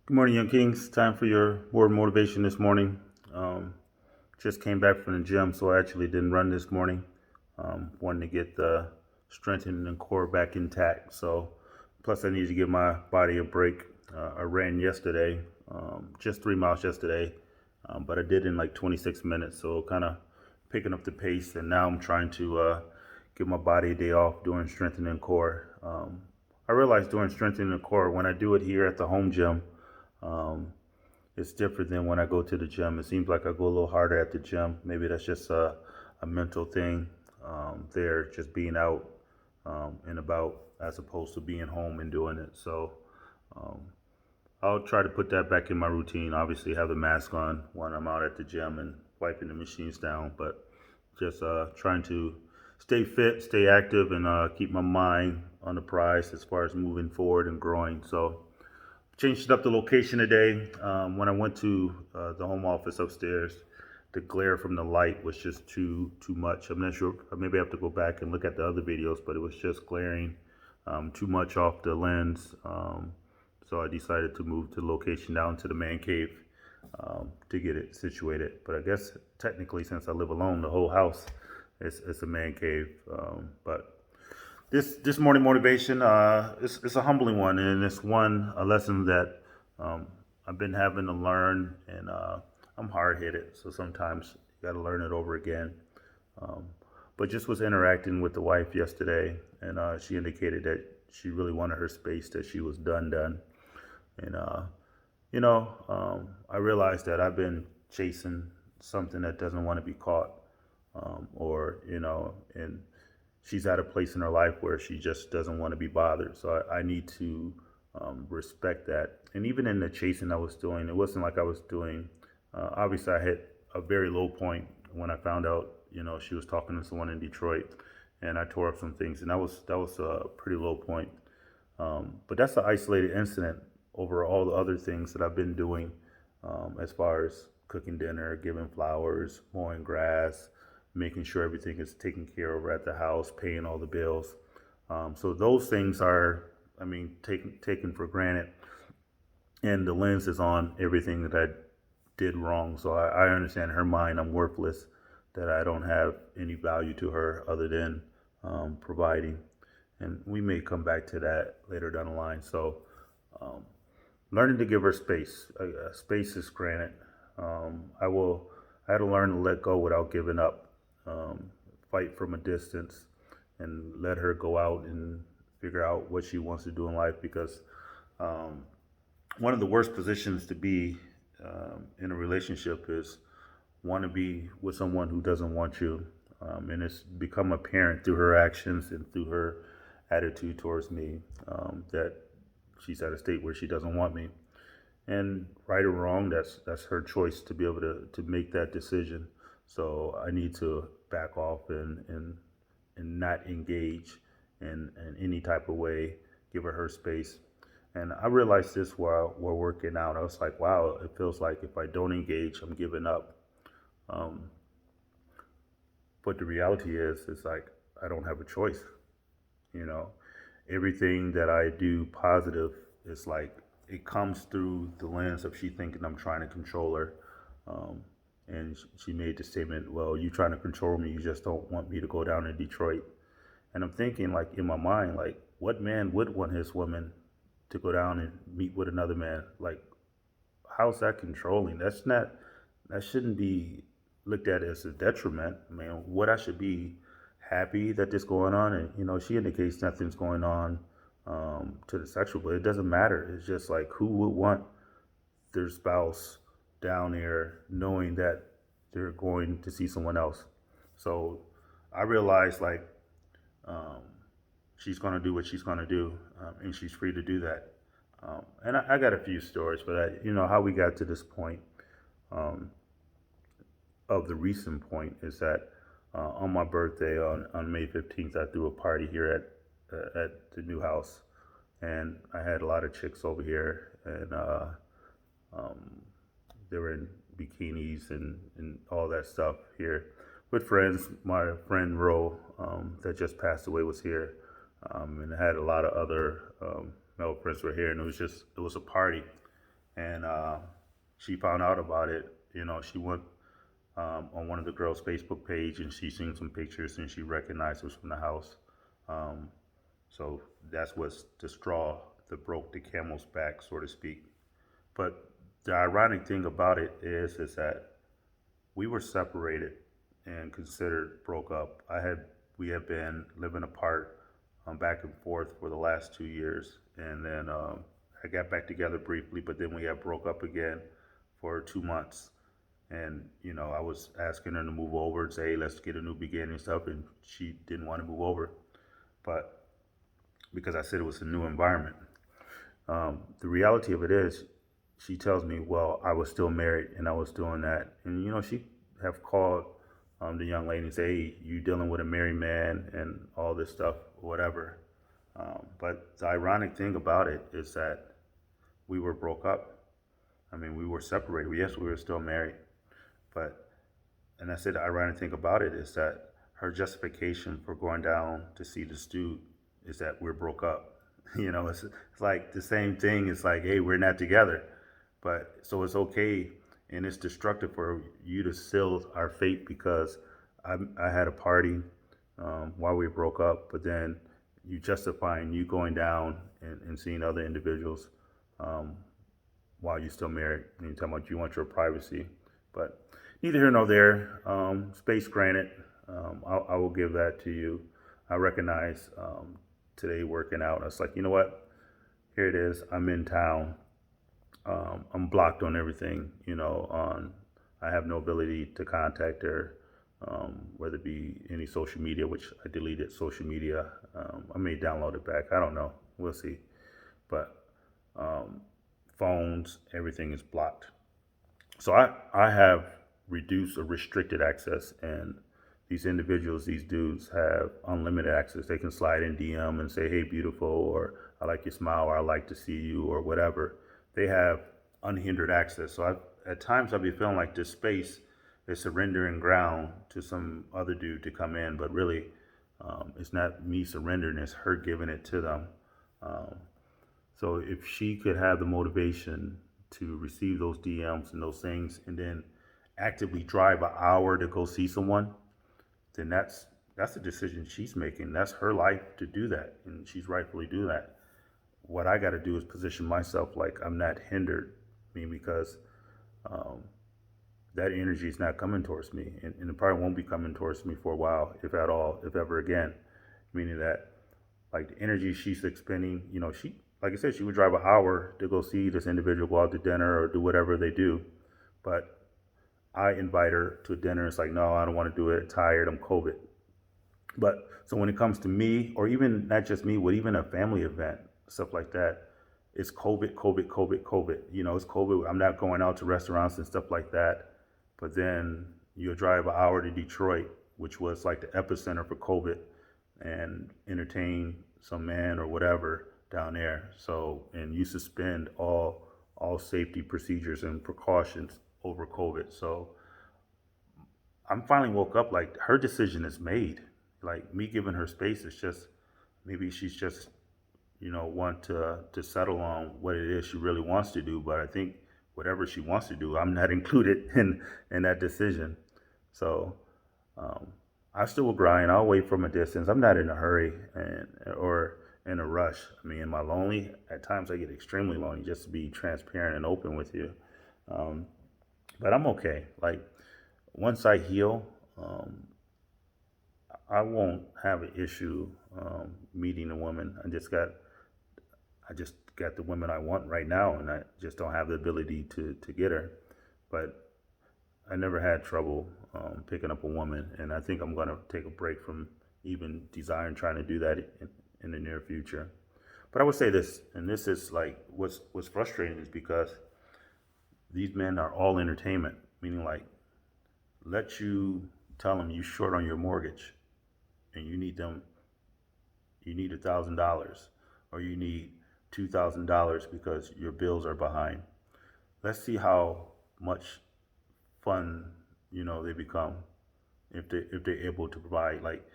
Good morning, Young Kings. Time for your word motivation this morning. Um, just came back from the gym, so I actually didn't run this morning. Wanted to get the strength and core back intact. So, plus I need to give my body a break. I ran yesterday, just 3 miles yesterday, but I did in like 26 minutes. So, kind of picking up the pace, and now I'm trying to give my body a day off doing strengthening core. I realized doing strengthening the core when I do it here at the home gym. Um, it's different than when I go to the gym. It seems like I go a little harder at the gym. Maybe that's just a mental thing there, just being out and about as opposed to being home and doing it. So um, I'll try to put that back in my routine. Obviously, have the mask on when I'm out at the gym and wiping the machines down, but just trying to stay fit, stay active, and keep my mind on the prize as far as moving forward and growing. So changed up the location today. When I went to the home office upstairs, the glare from the light was just too much. I'm not sure. Maybe I have to go back and look at the other videos, but it was just glaring too much off the lens. So I decided to move the location down to the man cave to get it situated. But I guess technically, since I live alone, the whole house is a man cave. But this morning motivation it's a humbling one, and it's a lesson that um, I've been having to learn, and I'm hard headed, so sometimes you got to learn it over again. Um, but just was interacting with the wife yesterday, and she indicated that she really wanted her space, that she was done, and I realized that I've been chasing something that doesn't want to be caught, or and she's at a place in her life where she just doesn't want to be bothered. So I need to respect that. And even in the chasing I was doing, it wasn't like I was doing. Obviously, I hit a very low point when I found out, she was talking to someone in Detroit, and I tore up some things, and that was a pretty low point. But that's an isolated incident over all the other things that I've been doing, as far as cooking dinner, giving flowers, mowing grass, making sure everything is taken care of at the house, paying all the bills. So those things are, I mean, taken for granted, and the lens is on everything that I did wrong. So I understand in her mind I'm worthless, that I don't have any value to her other than providing. And we may come back to that later down the line. So um, learning to give her space. Space is granted. I will. I had to learn to let go without giving up. Fight from a distance, and let her go out and figure out what she wants to do in life. Because um, one of the worst positions to be in a relationship is want to be with someone who doesn't want you. And it's become apparent through her actions and through her attitude towards me, that she's at a state where she doesn't want me. And right or wrong, that's her choice to be able to make that decision. So I need to back off and not engage in any type of way. Give her space. And I realized this while we're working out. I was like, wow, it feels like if I don't engage, I'm giving up. Um, but the reality is, it's like I don't have a choice. You know, everything that I do positive is like it comes through the lens of she thinking I'm trying to control her. Um, and she made the statement, "Well, you trying to control me? You just don't want me to go down to Detroit." And I'm thinking, like in my mind, like what man would want his woman to go down and meet with another man? Like, how's that controlling? That's not. That shouldn't be looked at as a detriment. I mean, what I should be happy that this going on, and she indicates nothing's going on to the sexual, but it doesn't matter. It's just like who would want their spouse down there knowing that they're going to see someone else. So I realized like um, she's going to do what she's going to do, and she's free to do that. And I got a few stories, but how we got to this point. Um, of the recent point is that on my birthday on May 15th, I threw a party here at the new house, and I had a lot of chicks over here, and um, they were in bikinis and all that stuff here with friends. My friend Ro, that just passed away, was here, and I had a lot of other male friends were here, and it was a party. and she found out about it. She went on one of the girls' Facebook page, and she seen some pictures, and she recognized us from the house. Um, so that's what's the straw that broke the camel's back, so to speak. But the ironic thing about it is that we were separated and considered broke up. We had been living apart, back and forth for the last 2 years, and then I got back together briefly, but then we had broke up again for 2 months. And I was asking her to move over and say, hey, let's get a new beginning and stuff, and she didn't want to move over, but because I said it was a new environment. The reality of it is, she tells me, well, I was still married and I was doing that. And, she have called the young lady and say, hey, you dealing with a married man and all this stuff, whatever. But the ironic thing about it is that we were broke up. I mean, we were separated. Yes, we were still married. But, and I said the ironic thing about it is that her justification for going down to see this dude is that we're broke up. It's like the same thing. It's like, hey, we're not together. But so it's okay, and it's destructive for you to seal our fate because I had a party while we broke up, but then you justifying you going down and seeing other individuals um, while you're still married. And you're talking about you want your privacy. But neither here nor there. Space granted. I will give that to you. I recognize today working out. I was like, you know what? Here it is. I'm in town. I'm blocked on everything. I have no ability to contact her, whether it be any social media, which I deleted social media. I may download it back. I don't know. We'll see. But phones, everything is blocked. So I have reduced or restricted access, and these individuals, these dudes, have unlimited access. They can slide in DM and say, hey, beautiful, or I like your smile, or I like to see you, or whatever. They have unhindered access. So at times I'll be feeling like this space is surrendering ground to some other dude to come in, but really it's not me surrendering, it's her giving it to them. Um, so if she could have the motivation to receive those DMs and those things, and then actively drive an hour to go see someone, then that's a decision she's making. That's her life to do that, and she's rightfully do that. What I got to do is position myself like I'm not hindered. I mean, because um, that energy is not coming towards me, and it probably won't be coming towards me for a while, if at all, if ever again. Meaning that, like, the energy she's expending, she, like I said, she would drive an hour to go see this individual, go out to dinner or do whatever they do. But I invite her to dinner. It's like, no, I don't want to do it. Tired. I'm COVID. But so when it comes to me, or even not just me, but even a family event, stuff like that, it's COVID, COVID, COVID, COVID. It's COVID. I'm not going out to restaurants and stuff like that. But then you'll drive an hour to Detroit, which was like the epicenter for COVID, and entertain some man or whatever down there. So, and you suspend all safety procedures and precautions over COVID. So I'm finally woke up like her decision is made. Like, me giving her space is just, maybe she's just want to settle on what it is she really wants to do. But I think whatever she wants to do, I'm not included in that decision. So um, I still will grind. I'll wait from a distance. I'm not in a hurry or in a rush. I mean, am I lonely? At times I get extremely lonely, just to be transparent and open with you. Um, but I'm okay. Like, once I heal, I won't have an issue meeting a woman. I just got the women I want right now, and I just don't have the ability to get her. But I never had trouble picking up a woman, and I think I'm going to take a break from even desiring trying to do that in the near future. But I would say this, and this is like what's frustrating is because these men are all entertainment, meaning like, let you tell them you short on your mortgage, and you need $1,000, or you need $2,000 because your bills are behind. Let's see how much fun they become if they're able to provide. Like,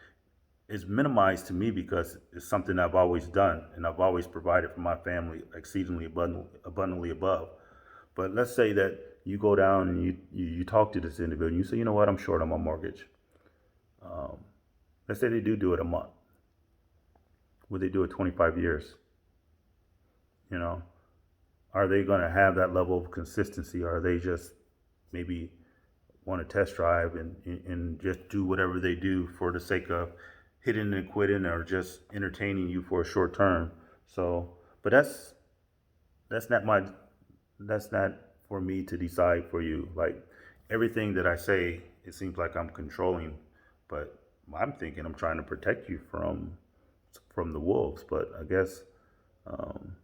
it's minimized to me because it's something I've always done, and I've always provided for my family exceedingly abundantly above. But let's say that you go down and you talk to this individual and you say, you know what, I'm short on my mortgage. Um, let's say they do it a month. Would they do it 25 years? You know, are they going to have that level of consistency? Or are they just maybe want to test drive and just do whatever they do for the sake of hitting and quitting or just entertaining you for a short term? So, but that's not my that's not for me to decide for you. Like everything that I say, it seems like I'm controlling, but I'm thinking I'm trying to protect you from the wolves. But I guess um,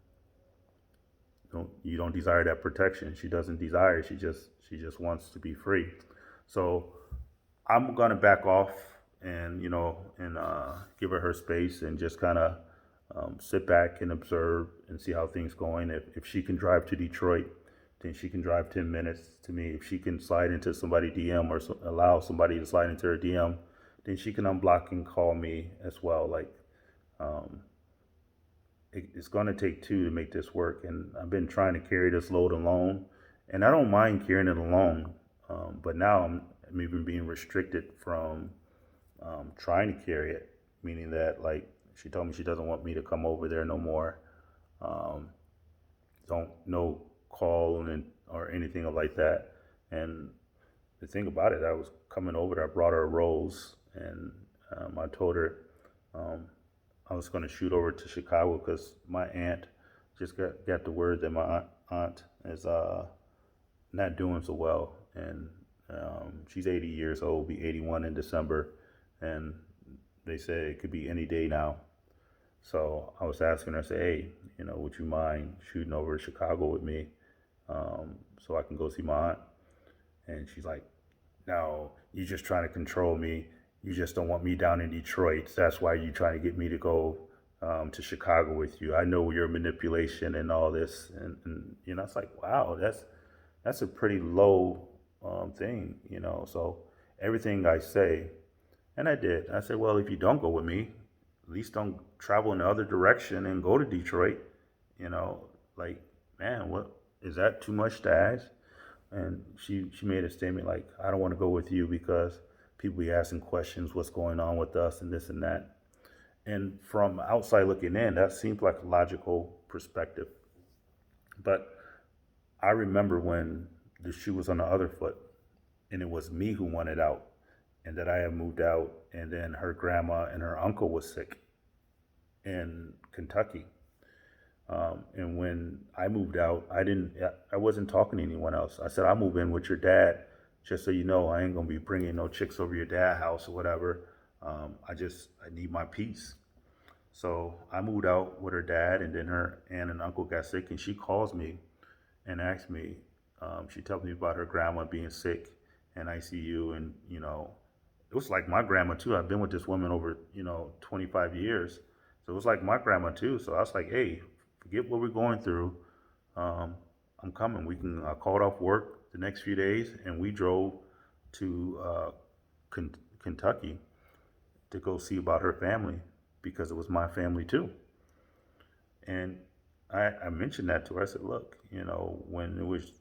you don't desire that protection. She doesn't desire. She just wants to be free. So I'm gonna back off and give her space and just kind of sit back and observe and see how things going. If she can drive to Detroit, then she can drive 10 minutes to me. If she can slide into somebody DM or allow somebody to slide into her DM, then she can unblock and call me as well. Like um, it's going to take two to make this work, and I've been trying to carry this load alone, and I don't mind carrying it alone. But now I'm even being restricted from trying to carry it, meaning that like she told me she doesn't want me to come over there no more. Um, don't no call and or anything like that. And the thing about it, I was coming over there. I brought her a rose, and I told her um, I was going to shoot over to Chicago because my aunt just got the word that my aunt is not doing so well, and she's 80 years old, be 81 in December, and they said it could be any day now. So I was asking her, I said, hey, would you mind shooting over to Chicago with me so I can go see my aunt? And she's like, no, you're just trying to control me. You just don't want me down in Detroit. That's why you're trying to get me to go to Chicago with you. I know your manipulation and all this. And it's like, wow, that's a pretty low thing, So everything I say, and I did. I said, well, if you don't go with me, at least don't travel in the other direction and go to Detroit. You know, like, man, what is that too much to ask? And she made a statement like, I don't want to go with you because people be asking questions, what's going on with us and this and that. And from outside looking in, that seems like a logical perspective. But I remember when the shoe was on the other foot and it was me who wanted out and that I had moved out, and then her grandma and her uncle was sick in Kentucky. And when I moved out, I wasn't talking to anyone else. I said, I'll move in with your dad, just so you know, I ain't gonna be bringing no chicks over your dad's house or whatever. I need my peace. So I moved out with her dad, and then her aunt and uncle got sick, and she calls me and asks me. She tells me about her grandma being sick in ICU, and it was like my grandma too. I've been with this woman over 25 years, so it was like my grandma too. So I was like, hey, forget what we're going through. Um, I'm coming. We can. I called off work the next few days, and we drove to Kentucky to go see about her family because it was my family too. And I mentioned that to her. I said, look, when it was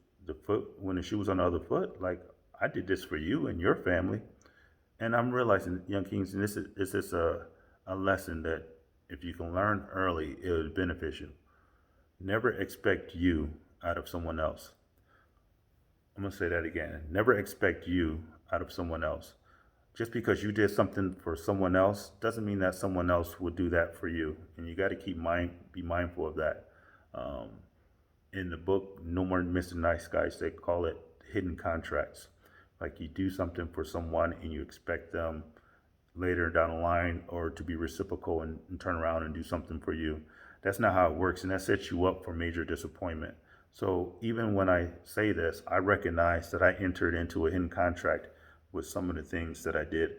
when the shoe was on the other foot, like I did this for you and your family. And I'm realizing, young kings, and this is a lesson that if you can learn early, it would benefit you. Never expect you out of someone else. I'm going to say that again. Never expect you out of someone else. Just because you did something for someone else doesn't mean that someone else would do that for you. And you got to be mindful of that. Um, in the book, No More Mr. Nice Guys, they call it hidden contracts. Like you do something for someone and you expect them later down the line or to be reciprocal and turn around and do something for you. That's not how it works, and that sets you up for major disappointment. So even when I say this, I recognize that I entered into a hidden contract with some of the things that I did.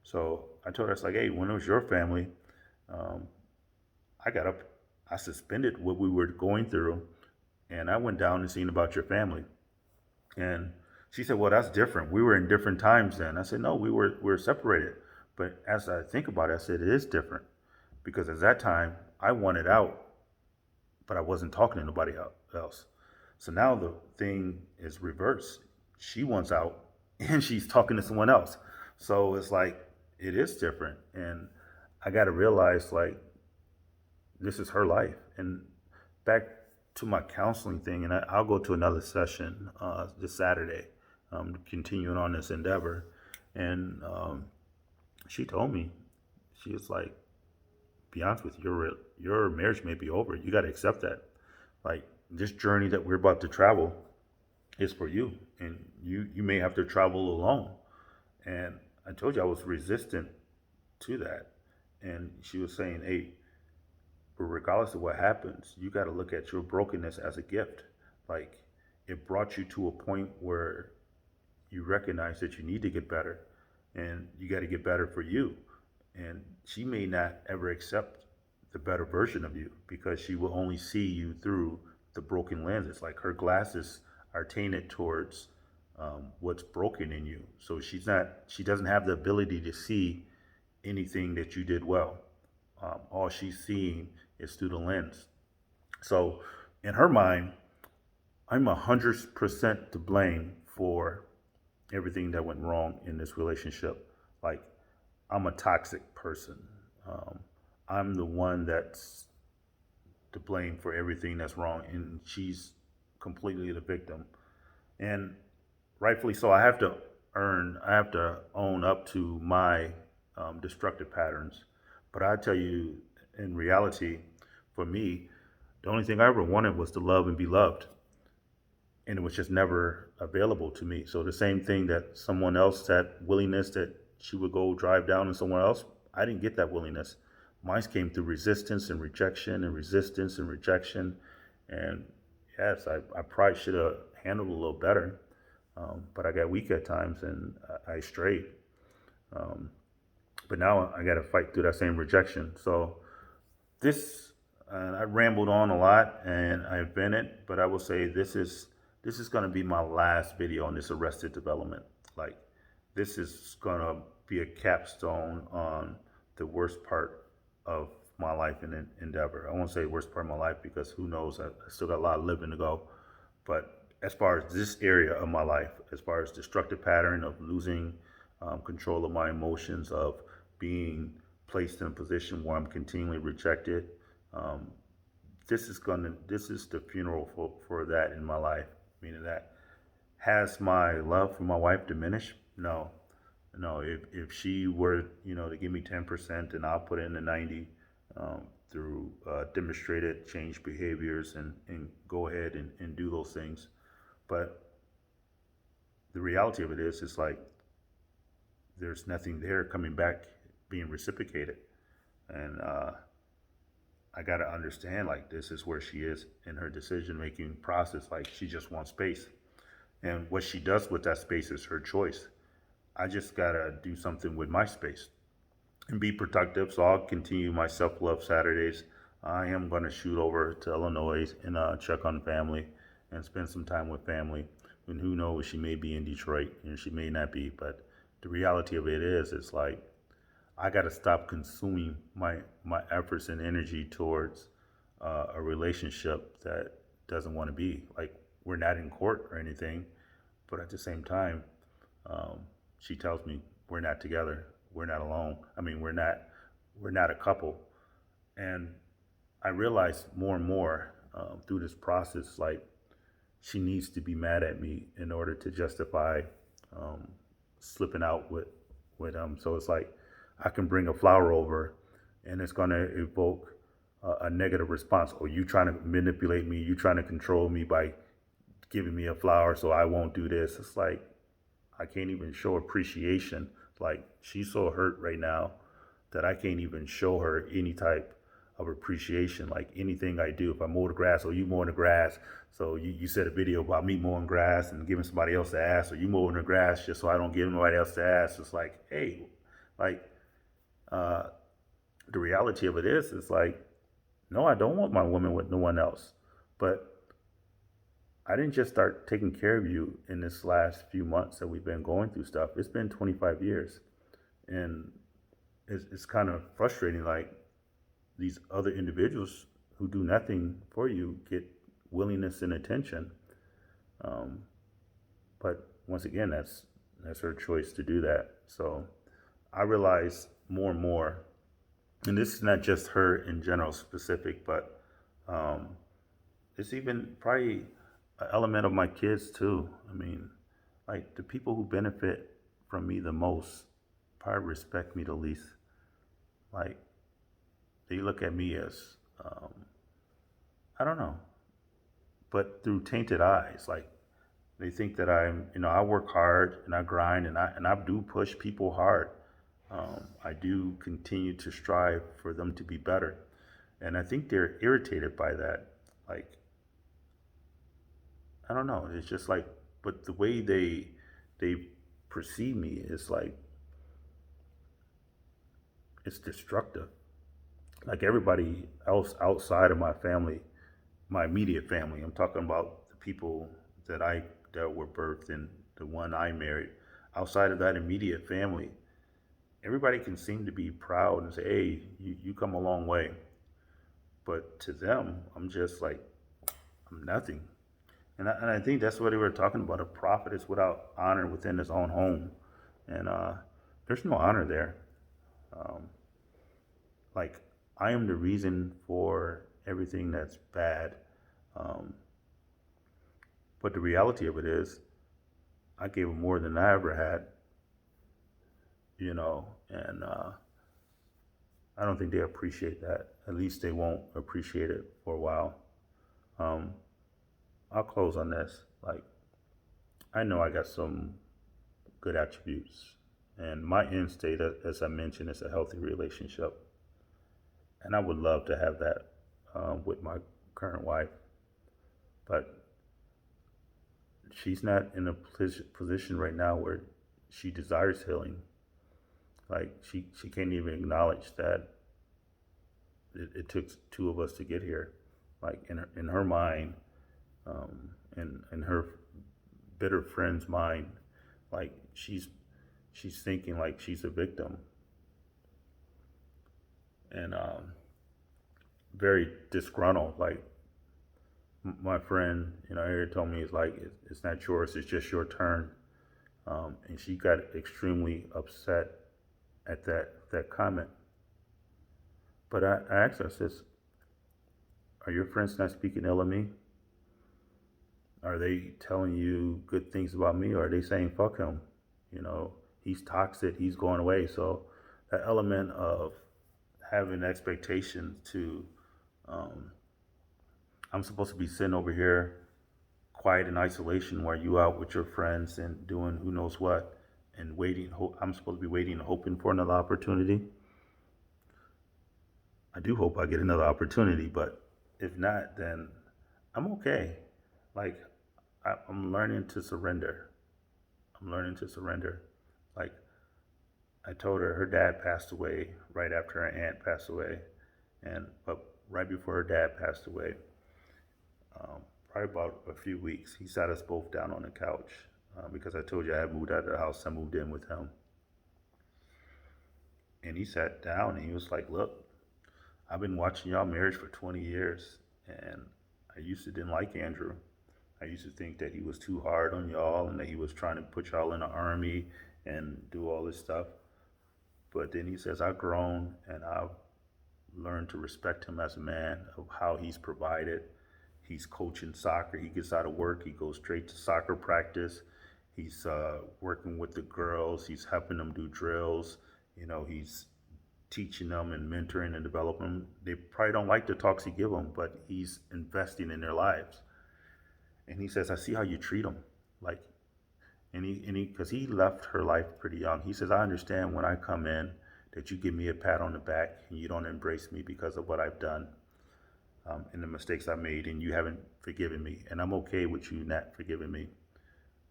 So I told her, it's like, hey, when it was your family, um, I got up, I suspended what we were going through, and I went down and seen about your family. And she said, well, that's different. We were in different times then. I said, no, we were separated. But as I think about it, I said, it is different. Because at that time, I wanted out, but I wasn't talking to nobody else. So now the thing is reversed. She wants out and she's talking to someone else. So it's like, it is different. And I got to realize, like, this is her life. And back to my counseling thing, and I'll go to another session this Saturday, continuing on this endeavor. And she told me, she was like, be honest with you, your marriage may be over. You got to accept that. Like, this journey that we're about to travel is for you, and you may have to travel alone. And I told you I was resistant to that. And she was saying, hey, but regardless of what happens, you got to look at your brokenness as a gift. Like, it brought you to a point where you recognize that you need to get better, and you got to get better for you. And she may not ever accept the better version of you because she will only see you through the broken lenses. Like, her glasses are tainted towards what's broken in you. So she doesn't have the ability to see anything that you did well. All she's seeing is through the lens. So in her mind, I'm 100% to blame for everything that went wrong in this relationship. Like, I'm a toxic person. Um, I'm the one that's to blame for everything that's wrong, and she's completely the victim. And rightfully so, I have to own up to my destructive patterns. But I tell you, in reality, for me, the only thing I ever wanted was to love and be loved. And it was just never available to me. So the same thing that someone else, that willingness that she would go drive down and someone else, I didn't get that willingness. Mine came through resistance and rejection and resistance and rejection. And yes, I probably should have handled it a little better. But I got weak at times and I strayed. Um, but now I got to fight through that same rejection. So this, I rambled on a lot and I've been it, but I will say this is going to be my last video on this arrested development. Like, this is going to be a capstone on the worst part of my life in endeavor. I won't say worst part of my life because who knows, I still got a lot of living to go. But as far as this area of my life, as far as destructive pattern of losing control of my emotions, of being placed in a position where I'm continually rejected, um, this is the funeral for that in my life. Meaning that, has my love for my wife diminished? No, no. If she were, to give me 10%, and I'll put in the 90 through demonstrated change behaviors and go ahead and do those things. But the reality of it is, it's like there's nothing there coming back being reciprocated. And I got to understand, like, this is where she is in her decision making process. Like, she just wants space. And what she does with that space is her choice. I just got to do something with my space and be productive. So I'll continue my self love Saturdays. I am going to shoot over to Illinois and check on family and spend some time with family. And who knows, she may be in Detroit and she may not be. But the reality of it is, it's like, I got to stop consuming my efforts and energy towards a relationship that doesn't want to be. Like, we're not in court or anything, but at the same time, she tells me we're not together, we're not alone. I mean, we're not a couple. And I realize more and more through this process, like, she needs to be mad at me in order to justify um, slipping out with So it's like, I can bring a flower over and it's going to evoke a negative response. Or you trying to manipulate me, you trying to control me by giving me a flower so I won't do this. It's like, I can't even show appreciation. Like, she's so hurt right now that I can't even show her any type of appreciation. Like, anything I do, if I mow the grass or you mowing the grass, so you said a video about me mowing grass and giving somebody else the ass, or you mowing the grass just so I don't give nobody else the ass. It's like, hey, like, uh, the reality of it is, it's like, no, I don't want my woman with no one else. But I didn't just start taking care of you in this last few months that we've been going through stuff. It's been 25 years. And it's kind of frustrating. Like, these other individuals who do nothing for you get willingness and attention. Um, but once again, that's her choice to do that. So I realize more and more, and this is not just her in general specific, but um, it's even probably an element of my kids too. I mean, like the people who benefit from me the most probably respect me the least. Like they look at me as I don't know, but through tainted eyes. Like they think that I work hard and I grind and I do push people hard. I do continue to strive for them to be better, and I think they're irritated by that. Like I don't know, it's just like, but the way they perceive me is like it's destructive. Like everybody else outside of my family, my immediate family. I'm talking about the people that were birthed and the one I married. Outside of that immediate family, everybody can seem to be proud and say, "Hey, you come a long way." But to them, I'm just like I'm nothing. And I think that's what they were talking about. A prophet is without honor within his own home, and there's no honor there. Um, like I am the reason for everything that's bad. Um, but the reality of it is, I gave them more than I ever had, and I don't think they appreciate that. At least they won't appreciate it for a while. Um, I'll close on this. Like, I know I got some good attributes, and my end state, as I mentioned, is a healthy relationship, and I would love to have that with my current wife, but she's not in a position right now where she desires healing. Like she can't even acknowledge that it took two of us to get here. Like in her mind, in her bitter friend's mind, like she's thinking like she's a victim, and very disgruntled. Like my friend, Eric told me, it's like it's not yours, it's just your turn. And she got extremely upset at that comment. But I asked her, I says, "Are your friends not speaking ill of me? Are they telling you good things about me, or are they saying fuck him? He's toxic, he's going away." So that element of having expectations to, um, I'm supposed to be sitting over here quiet in isolation while you out with your friends and doing who knows what and waiting. I'm supposed to be waiting and hoping for another opportunity. I do hope I get another opportunity, but if not, then I'm okay. Like I'm learning to surrender. I'm learning to surrender. Like I told her dad passed away right after her aunt passed away, and but right before her dad passed away, probably about a few weeks, he sat us both down on the couch because I told you I had moved out of the house. I moved in with him, and he sat down and he was like, "Look, I've been watching y'all marriage for 20 years, and I used to didn't like Andrew. I used to think that he was too hard on y'all and that he was trying to put y'all in the army and do all this stuff. But then he says, I've grown and I've learned to respect him as a man of how he's provided. He's coaching soccer. He gets out of work. He goes straight to soccer practice. He's working with the girls. He's helping them do drills. He's teaching them and mentoring and developing them. They probably don't like the talks he give them, but he's investing in their lives." And he says, "I see how you treat them, like, because he left her life pretty young. He says, I understand when I come in that you give me a pat on the back and you don't embrace me because of what I've done and the mistakes I made, and you haven't forgiven me. And I'm okay with you not forgiving me.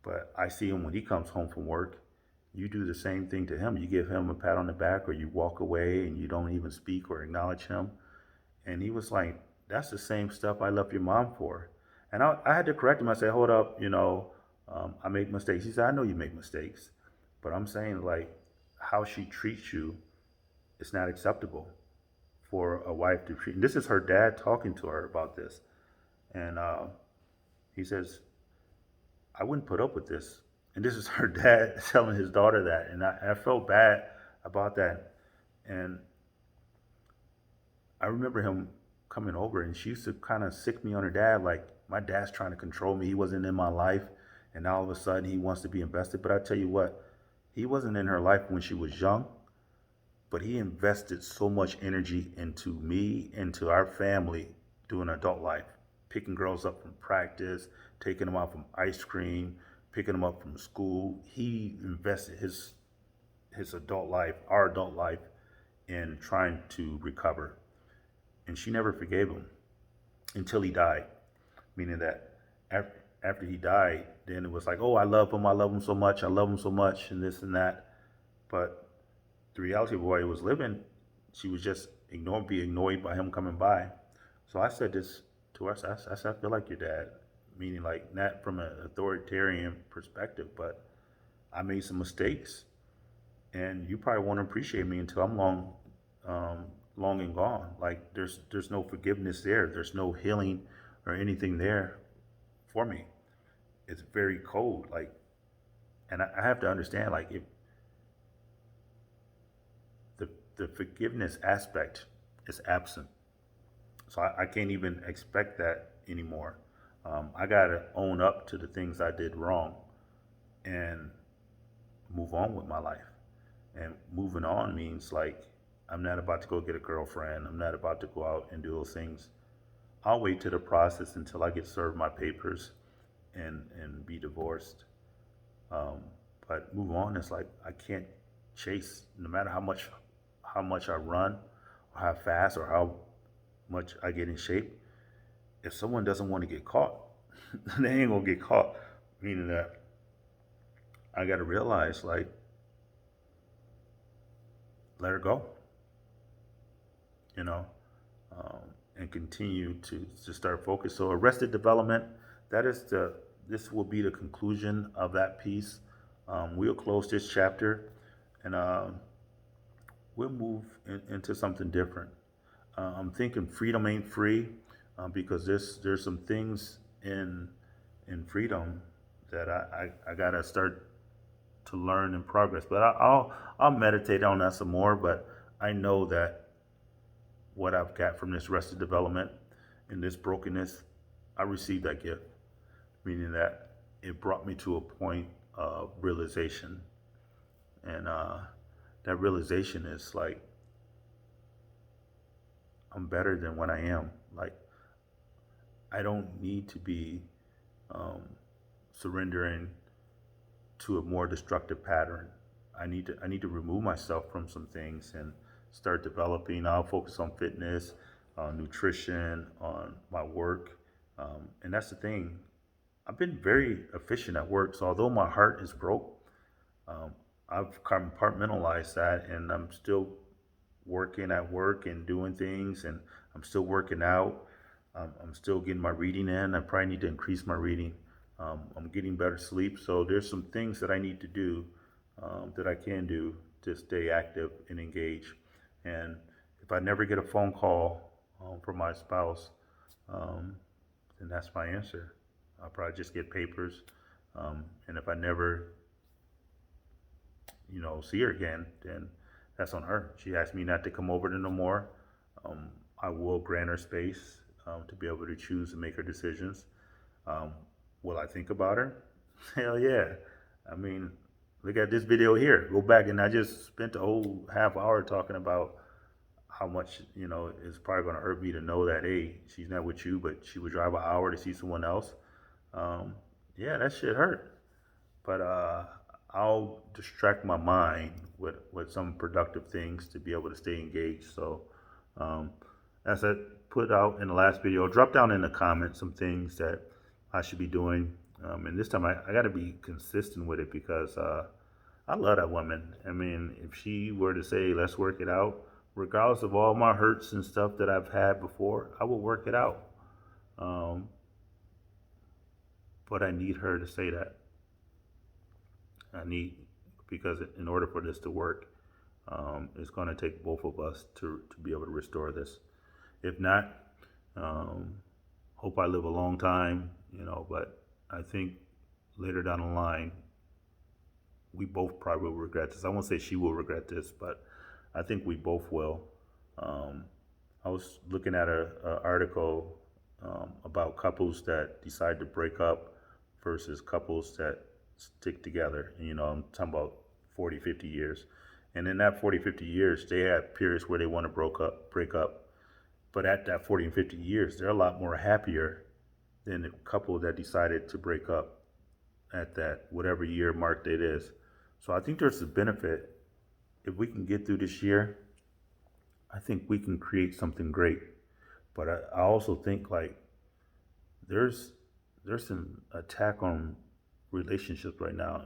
But I see him when he comes home from work. You do the same thing to him. You give him a pat on the back, or you walk away and you don't even speak or acknowledge him." And he was like, "That's the same stuff I left your mom for." And I had to correct him. I said, "Hold up, I make mistakes." He said, "I know you make mistakes, but I'm saying like how she treats you is not acceptable for a wife to treat." And this is her dad talking to her about this. And he says, I wouldn't put up with this. And this is her dad telling his daughter that. And I felt bad about that. And I remember him coming over, and she used to kind of sick me on her dad. Like, my dad's trying to control me. He wasn't in my life. And now all of a sudden he wants to be invested. But I tell you what, he wasn't in her life when she was young, but he invested so much energy into me, into our family doing adult life, picking girls up from practice, taking them out from ice cream, picking them up from school. He invested his adult life, our adult life, in trying to recover. And she never forgave him until he died. Meaning that after he died, then it was like, oh, I love him so much, I love him so much, and this and that. But the reality of where he was living, she was just being annoyed by him coming by. So I said this to her. I said, I feel like your dad, meaning like not from an authoritarian perspective, but I made some mistakes, and you probably won't appreciate me until I'm long and gone. Like there's no forgiveness there. There's no healing or anything there for me. It's very cold. Like, and I have to understand, like, if the forgiveness aspect is absent, so I can't even expect that anymore. I gotta own up to the things I did wrong and move on with my life. And moving on means like I'm not about to go get a girlfriend. I'm not about to go out and do those things. I'll wait to the process until I get served my papers and be divorced. Um, but move on is like I can't chase no matter how much I run or how fast or how much I get in shape. If someone doesn't want to get caught, they ain't gonna get caught. Meaning that I gotta realize like let her go, you know, um, and continue to start focus. So arrested development, that is this will be the conclusion of that piece. We'll close this chapter and we'll move into something different. I'm thinking freedom ain't free because there's some things in freedom that I gotta start to learn in progress. But I'll meditate on that some more. But I know that what I've got from this arrested development and this brokenness, I received that gift, meaning that it brought me to a point of realization, and that realization is like I'm better than what I am. Like I don't need to be um, surrendering to a more destructive pattern. I need to remove myself from some things and start developing. I'll focus on fitness, on nutrition, on my work, and that's the thing. I've been very efficient at work. So although my heart is broke, um, I've compartmentalized that, and I'm still working at work and doing things, and I'm still working out. I'm still getting my reading in. I probably need to increase my reading. I'm getting better sleep. So there's some things that I need to do that I can do to stay active and engaged. And if I never get a phone call from my spouse, um, then that's my answer. I'll probably just get papers. And if I never, see her again, then that's on her. She asked me not to come over to no more. Um, I will grant her space to be able to choose and make her decisions. Um, will I think about her? Hell yeah. I mean, look at this video here. Go back and I just spent a whole half hour talking about how much, it's probably going to hurt me to know that, hey, she's not with you, but she would drive an hour to see someone else. Um, yeah, that shit hurt. But I'll distract my mind with some productive things to be able to stay engaged. So, um, as I put out in the last video, drop down in the comments some things that I should be doing. And this time I got to be consistent with it because I love that woman. I mean, if she were to say, let's work it out, regardless of all my hurts and stuff that I've had before, I will work it out. Um, but I need her to say that. Because in order for this to work, it's going to take both of us to be able to restore this. If not, hope I live a long time, but I think later down the line, we both probably will regret this. I won't say she will regret this, but I think we both will. Um, I was looking at a article about couples that decide to break up versus couples that stick together. And, I'm talking about 40, 50 years. And in that 40, 50 years, they have periods where they want to break up. But at that 40 and 50 years, they're a lot more happier than the couple that decided to break up at that whatever year mark it is. So I think there's a benefit. If we can get through this year, I think we can create something great. But I also think like there's an attack on relationships right now.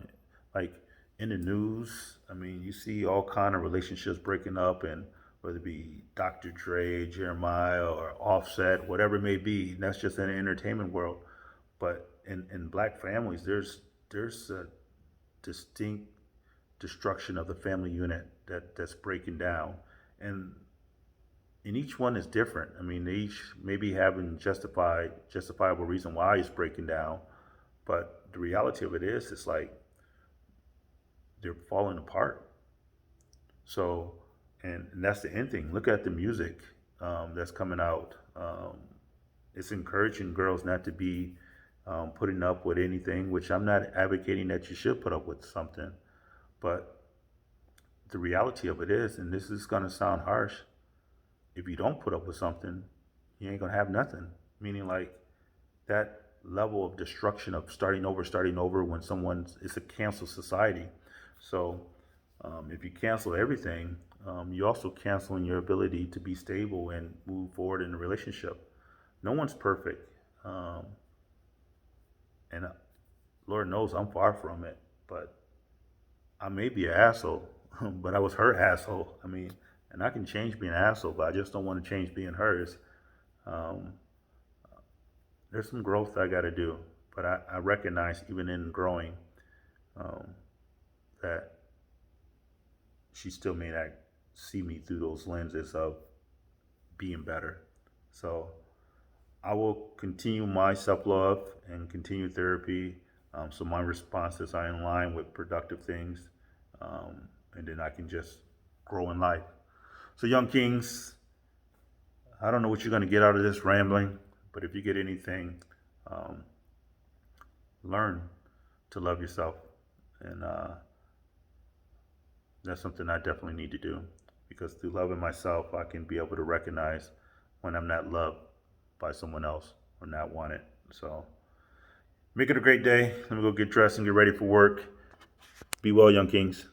Like in the news, I mean, you see all kind of relationships breaking up, and whether it be Dr. Dre, Jeremiah, or Offset, whatever it may be. And that's just in the entertainment world. But in black families, there's a distinct destruction of the family unit that's breaking down, and each one is different. I mean, they each maybe having justifiable reason why it's breaking down, but the reality of it is, it's like they're falling apart. So, and that's the end thing. Look at the music that's coming out. It's encouraging girls not to be putting up with anything, which I'm not advocating that you should put up with something, but the reality of it is, and this is going to sound harsh, if you don't put up with something, you ain't gonna have nothing. Meaning like that level of destruction of starting over when it's a cancel society. So if you cancel everything, you're also canceling your ability to be stable and move forward in a relationship. No one's perfect. And Lord knows I'm far from it, but I may be an asshole, but I was her asshole. I mean, and I can change being an asshole, but I just don't want to change being hers. Um, there's some growth I got to do, but I recognize even in growing um, that she still may not see me through those lenses of being better. So I will continue my self love and continue therapy. So my responses are in line with productive things, and then I can just grow in life. So, Young Kings, I don't know what you're going to get out of this rambling, but if you get anything, um, learn to love yourself. And that's something I definitely need to do, because through loving myself, I can be able to recognize when I'm not loved by someone else or not wanted. So, make it a great day. Let me go get dressed and get ready for work. Be well, Young Kings.